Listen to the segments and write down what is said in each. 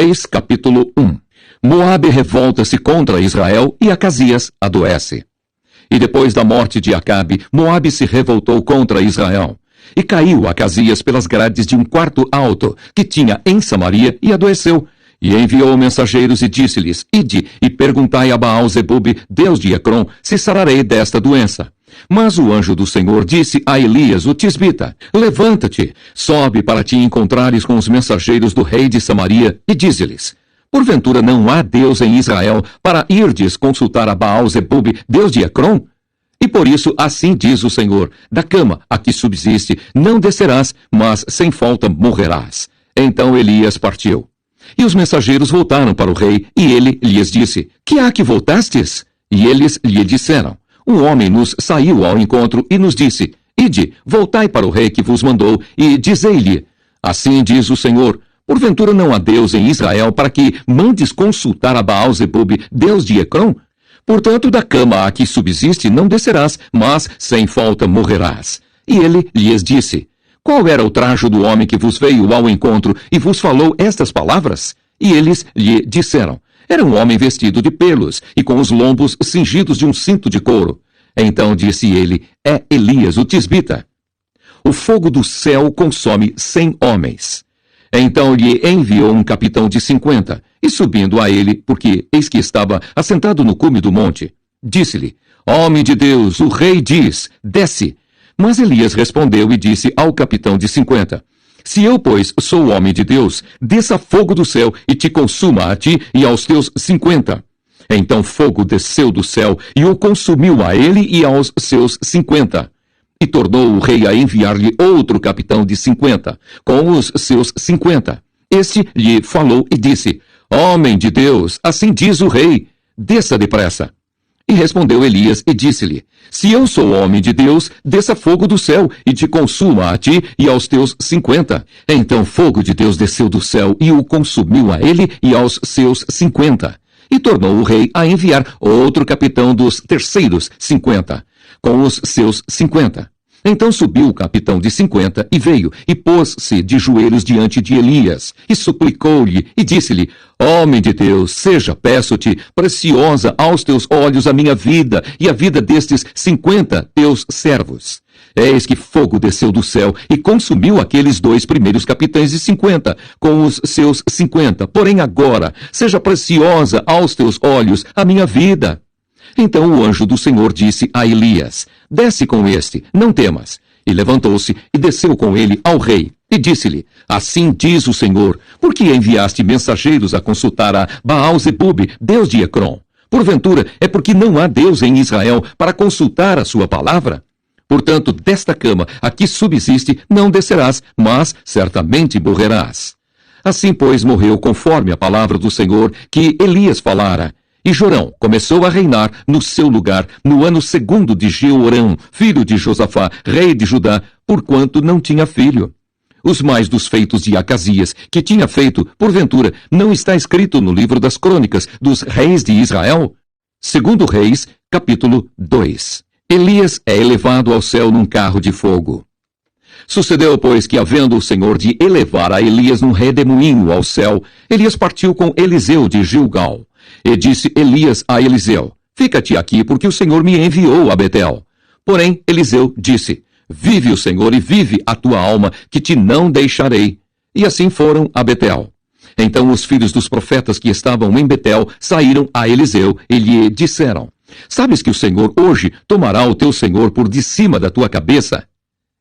Reis, capítulo 1. Moabe revolta-se contra Israel e Acasias adoece. E depois da morte de Acabe, Moabe se revoltou contra Israel. E caiu Acasias pelas grades de um quarto alto que tinha em Samaria e adoeceu. E enviou mensageiros e disse-lhes: Ide e perguntai a Baal-zebub, deus de Ecrom, se sararei desta doença. Mas o anjo do Senhor disse a Elias, o tisbita: Levanta-te, sobe para te encontrares com os mensageiros do rei de Samaria, e dize-lhes: Porventura não há Deus em Israel para irdes consultar a Baal-zebub, deus de Ecrom? E por isso assim diz o Senhor: Da cama a que subsiste não descerás, mas sem falta morrerás. Então Elias partiu. E os mensageiros voltaram para o rei, e ele lhes disse: Que há que voltastes? E eles lhe disseram: Um homem nos saiu ao encontro e nos disse: Ide, voltai para o rei que vos mandou, e dizei-lhe: Assim diz o Senhor: Porventura não há Deus em Israel para que mandes consultar a Baal-zebub, deus de Ecrom? Portanto, da cama a que subsiste não descerás, mas sem falta morrerás. E ele lhes disse: Qual era o trajo do homem que vos veio ao encontro e vos falou estas palavras? E eles lhe disseram: Era um homem vestido de pelos e com os lombos cingidos de um cinto de couro. Então disse ele: É Elias, o tisbita. O fogo do céu consome 100 homens. Então lhe enviou um capitão de 50, e subindo a ele, porque eis que estava assentado no cume do monte, disse-lhe: Homem de Deus, o rei diz: Desce. Mas Elias respondeu e disse ao capitão de 50, Se eu, pois, sou homem de Deus, desça fogo do céu e te consuma a ti e aos teus 50. Então fogo desceu do céu e o consumiu a ele e aos seus 50. E tornou o rei a enviar-lhe outro capitão de 50, com os seus 50. Este lhe falou e disse: Homem de Deus, assim diz o rei, desça depressa. E respondeu Elias e disse-lhe: Se eu sou homem de Deus, desça fogo do céu e te consuma a ti e aos teus 50. Então fogo de Deus desceu do céu e o consumiu a ele e aos seus 50. E tornou o rei a enviar outro capitão dos terceiros 50, com os seus 50. Então subiu o capitão de 50 e veio, e pôs-se de joelhos diante de Elias, e suplicou-lhe, e disse-lhe: Homem de Deus, seja, peço-te, preciosa aos teus olhos a minha vida, e a vida destes 50 teus servos. Eis que fogo desceu do céu, e consumiu aqueles 2 primeiros capitães de 50, com os seus 50. Porém agora, seja preciosa aos teus olhos a minha vida. Então o anjo do Senhor disse a Elias: Desce com este, não temas. E levantou-se e desceu com ele ao rei. E disse-lhe: Assim diz o Senhor: Por que enviaste mensageiros a consultar a Baal-zebub, deus de Ecrom? Porventura é porque não há Deus em Israel para consultar a sua palavra? Portanto, desta cama a que subsiste não descerás, mas certamente morrerás. Assim, pois, morreu conforme a palavra do Senhor que Elias falara. E Jorão começou a reinar no seu lugar no ano 2º de Jeorão, filho de Josafá, rei de Judá, porquanto não tinha filho. Os mais dos feitos de Acasias, que tinha feito, porventura, não está escrito no livro das crônicas dos reis de Israel? 2 Reis, capítulo 2. Elias é elevado ao céu num carro de fogo. Sucedeu, pois, que, havendo o Senhor de elevar a Elias num redemoinho ao céu, Elias partiu com Eliseu de Gilgal. E disse Elias a Eliseu: Fica-te aqui, porque o Senhor me enviou a Betel. Porém, Eliseu disse: Vive o Senhor e vive a tua alma, que te não deixarei. E assim foram a Betel. Então os filhos dos profetas que estavam em Betel saíram a Eliseu e lhe disseram: Sabes que o Senhor hoje tomará o teu senhor por de cima da tua cabeça?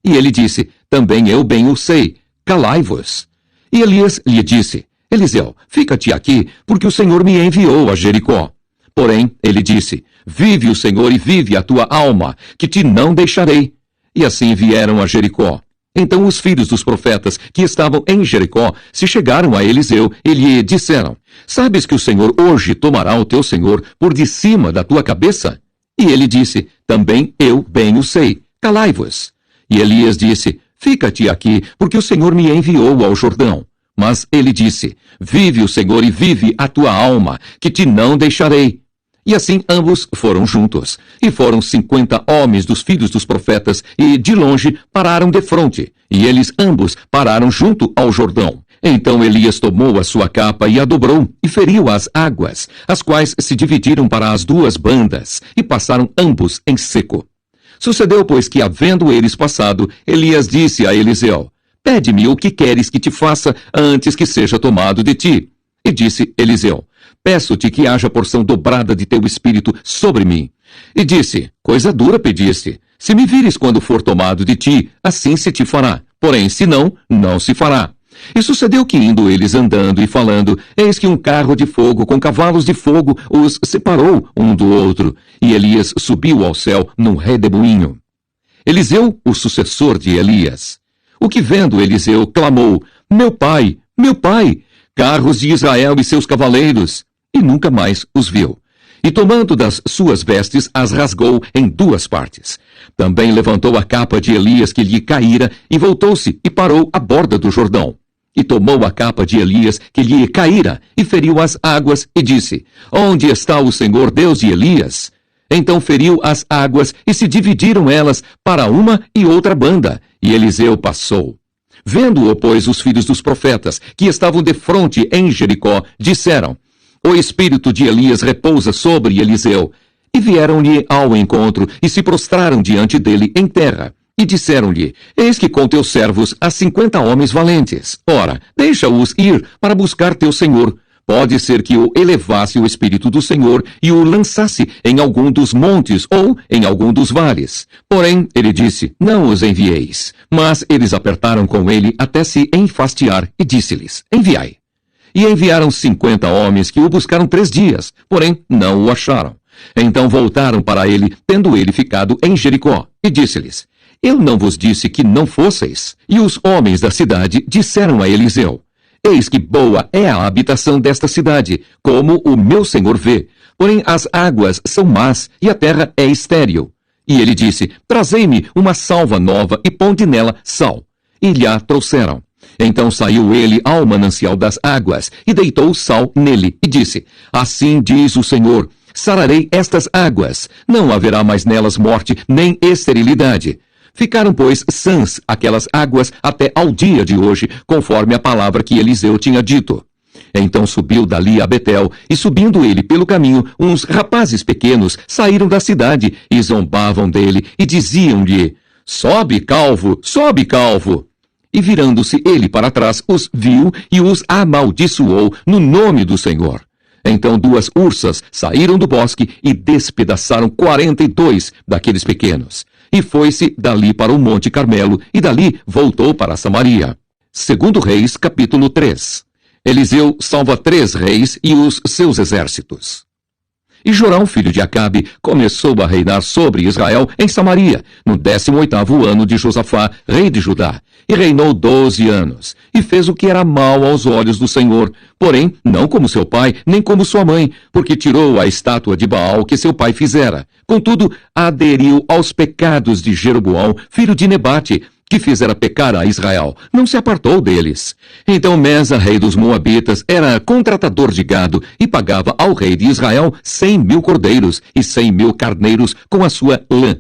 E ele disse: Também eu bem o sei, calai-vos. E Elias lhe disse: Eliseu, fica-te aqui, porque o Senhor me enviou a Jericó. Porém, ele disse: Vive o Senhor e vive a tua alma, que te não deixarei. E assim vieram a Jericó. Então os filhos dos profetas que estavam em Jericó se chegaram a Eliseu e lhe disseram: Sabes que o Senhor hoje tomará o teu senhor por de cima da tua cabeça? E ele disse: Também eu bem o sei, calai-vos. E Elias disse: Fica-te aqui, porque o Senhor me enviou ao Jordão. Mas ele disse: Vive o Senhor e vive a tua alma, que te não deixarei. E assim ambos foram juntos. E foram 50 homens dos filhos dos profetas, e de longe pararam defronte. E eles ambos pararam junto ao Jordão. Então Elias tomou a sua capa e a dobrou, e feriu as águas, as quais se dividiram para as duas bandas, e passaram ambos em seco. Sucedeu, pois, que, havendo eles passado, Elias disse a Eliseu: Pede-me o que queres que te faça antes que seja tomado de ti. E disse Eliseu: Peço-te que haja porção dobrada de teu espírito sobre mim. E disse: Coisa dura pediste. Se me vires quando for tomado de ti, assim se te fará. Porém, se não, não se fará. E sucedeu que, indo eles andando e falando, eis que um carro de fogo com cavalos de fogo os separou um do outro, e Elias subiu ao céu num redemoinho. Eliseu, o sucessor de Elias. O que vendo Eliseu, clamou: Meu pai, carros de Israel e seus cavaleiros! E nunca mais os viu. E tomando das suas vestes, as rasgou em duas partes. Também levantou a capa de Elias que lhe caíra, e voltou-se e parou à borda do Jordão. E tomou a capa de Elias que lhe caíra, e feriu as águas, e disse: Onde está o Senhor Deus de Elias? Então feriu as águas, e se dividiram elas para uma e outra banda, e Eliseu passou. Vendo-o, pois, os filhos dos profetas, que estavam defronte em Jericó, disseram: O espírito de Elias repousa sobre Eliseu. E vieram-lhe ao encontro, e se prostraram diante dele em terra. E disseram-lhe: Eis que com teus servos há 50 homens valentes. Ora, deixa-os ir para buscar teu senhor. Pode ser que o elevasse o espírito do Senhor e o lançasse em algum dos montes ou em algum dos vales. Porém, ele disse: Não os envieis. Mas eles apertaram com ele até se enfastiar, e disse-lhes: Enviai. E enviaram 50 homens que o buscaram 3 dias, porém não o acharam. Então voltaram para ele, tendo ele ficado em Jericó, e disse-lhes: Eu não vos disse que não fosseis? E os homens da cidade disseram a Eliseu: Eis que boa é a habitação desta cidade, como o meu senhor vê. Porém as águas são más, e a terra é estéril. E ele disse: Trazei-me uma salva nova, e ponde nela sal. E lhe a trouxeram. Então saiu ele ao manancial das águas, e deitou sal nele, e disse: Assim diz o Senhor: Sararei estas águas, não haverá mais nelas morte, nem esterilidade. Ficaram, pois, sãs aquelas águas até ao dia de hoje, conforme a palavra que Eliseu tinha dito. Então subiu dali a Betel, e subindo ele pelo caminho, uns rapazes pequenos saíram da cidade, e zombavam dele, e diziam-lhe: Sobe, calvo, sobe, calvo! E virando-se ele para trás, os viu e os amaldiçoou no nome do Senhor. Então 2 ursas saíram do bosque e despedaçaram 42 daqueles pequenos. E foi-se dali para o Monte Carmelo, e dali voltou para Samaria. 2 Reis, capítulo 3. Eliseu salva 3 reis e os seus exércitos. E Jorão, filho de Acabe, começou a reinar sobre Israel em Samaria, no 18º ano de Josafá, rei de Judá, e reinou 12 anos, e fez o que era mal aos olhos do Senhor, porém não como seu pai, nem como sua mãe, porque tirou a estátua de Baal que seu pai fizera. Contudo, aderiu aos pecados de Jeroboão, filho de Nebate, que fizera pecar a Israel, não se apartou deles. Então Mesa, rei dos Moabitas, era contratador de gado e pagava ao rei de Israel 100.000 cordeiros e 100.000 carneiros com a sua lã.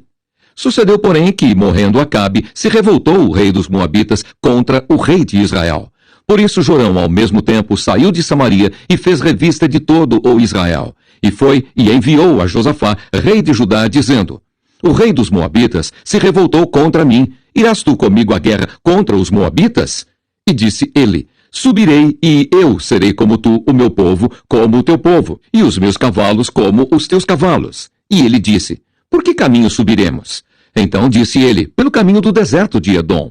Sucedeu, porém, que, morrendo Acabe, se revoltou o rei dos Moabitas contra o rei de Israel. Por isso Jorão, ao mesmo tempo, saiu de Samaria e fez revista de todo o Israel. E foi e enviou a Josafá, rei de Judá, dizendo: O rei dos Moabitas se revoltou contra mim. Irás tu comigo à guerra contra os Moabitas? E disse ele: Subirei, e eu serei como tu, o meu povo, como o teu povo, e os meus cavalos como os teus cavalos. E ele disse: Por que caminho subiremos? Então disse ele: Pelo caminho do deserto de Edom.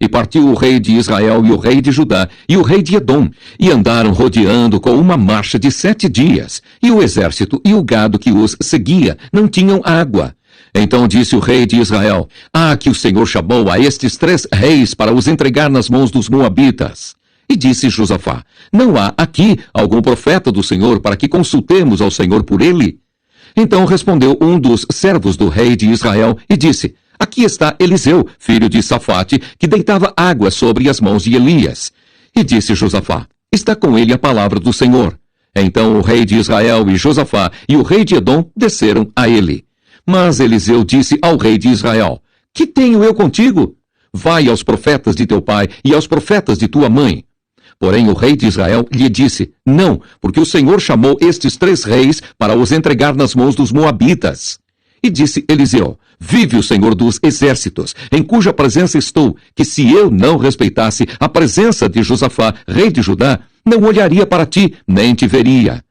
E partiu o rei de Israel e o rei de Judá e o rei de Edom, e andaram rodeando com uma marcha de 7 dias, e o exército e o gado que os seguia não tinham água. Então disse o rei de Israel: que o Senhor chamou a estes 3 reis para os entregar nas mãos dos Moabitas. E disse Josafá: Não há aqui algum profeta do Senhor para que consultemos ao Senhor por ele? Então respondeu um dos servos do rei de Israel e disse: Aqui está Eliseu, filho de Safate, que deitava água sobre as mãos de Elias. E disse Josafá: Está com ele a palavra do Senhor. Então o rei de Israel e Josafá e o rei de Edom desceram a ele. Mas Eliseu disse ao rei de Israel: Que tenho eu contigo? Vai aos profetas de teu pai e aos profetas de tua mãe. Porém o rei de Israel lhe disse, não, porque o Senhor chamou estes 3 reis para os entregar nas mãos dos moabitas. E disse Eliseu, vive o Senhor dos exércitos, em cuja presença estou, que se eu não respeitasse a presença de Josafá, rei de Judá, não olharia para ti, nem te veria.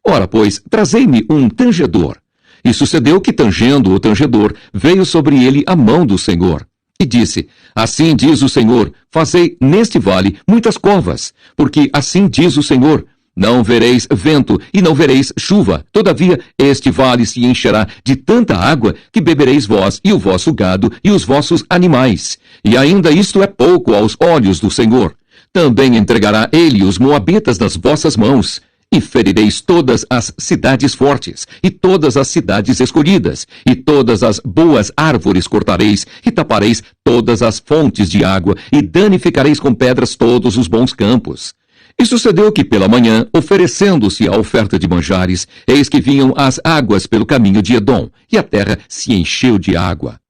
Ora, pois, trazei-me um tangedor. E sucedeu que, tangendo o tangedor, veio sobre ele a mão do Senhor. E disse, assim diz o Senhor, fazei neste vale muitas covas, porque assim diz o Senhor, não vereis vento e não vereis chuva, todavia este vale se encherá de tanta água que bebereis vós e o vosso gado e os vossos animais. E ainda isto é pouco aos olhos do Senhor. Também entregará ele os moabitas nas vossas mãos. E ferireis todas as cidades fortes, e todas as cidades escolhidas, e todas as boas árvores cortareis, e tapareis todas as fontes de água, e danificareis com pedras todos os bons campos. E sucedeu que pela manhã, oferecendo-se a oferta de manjares, eis que vinham as águas pelo caminho de Edom, e a terra se encheu de água.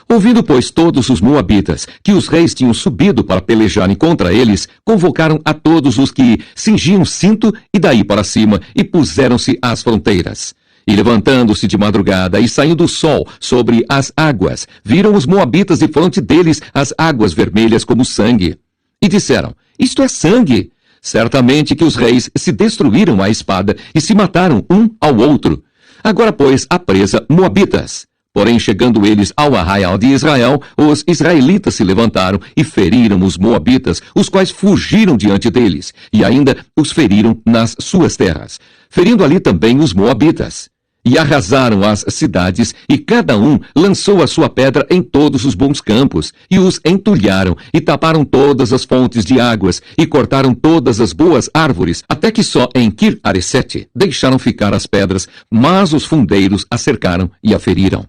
Ouvindo, pois, todos os moabitas que os reis tinham subido para pelejarem contra eles, convocaram a todos os que cingiam cinto e daí para cima, e puseram-se às fronteiras. E levantando-se de madrugada e saindo o sol sobre as águas, viram os moabitas defronte deles as águas vermelhas como sangue. E disseram, isto é sangue. Certamente que os reis se destruíram à espada e se mataram um ao outro. Agora, pois, a presa moabitas. Porém, chegando eles ao arraial de Israel, os israelitas se levantaram e feriram os moabitas, os quais fugiram diante deles, e ainda os feriram nas suas terras, ferindo ali também os moabitas. E arrasaram as cidades, e cada um lançou a sua pedra em todos os bons campos, e os entulharam, e taparam todas as fontes de águas, e cortaram todas as boas árvores, até que só em Kir-Haresete deixaram ficar as pedras, mas os fundeiros a cercaram e a feriram.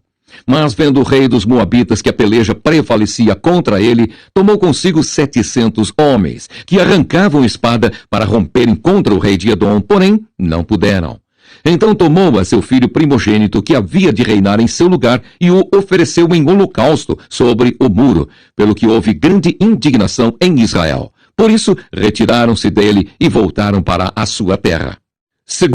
Mas vendo o rei dos moabitas que a peleja prevalecia contra ele, tomou consigo 700 homens, que arrancavam espada para romperem contra o rei de Edom, porém não puderam. Então tomou a seu filho primogênito, que havia de reinar em seu lugar, e o ofereceu em holocausto sobre o muro, pelo que houve grande indignação em Israel. Por isso, retiraram-se dele e voltaram para a sua terra.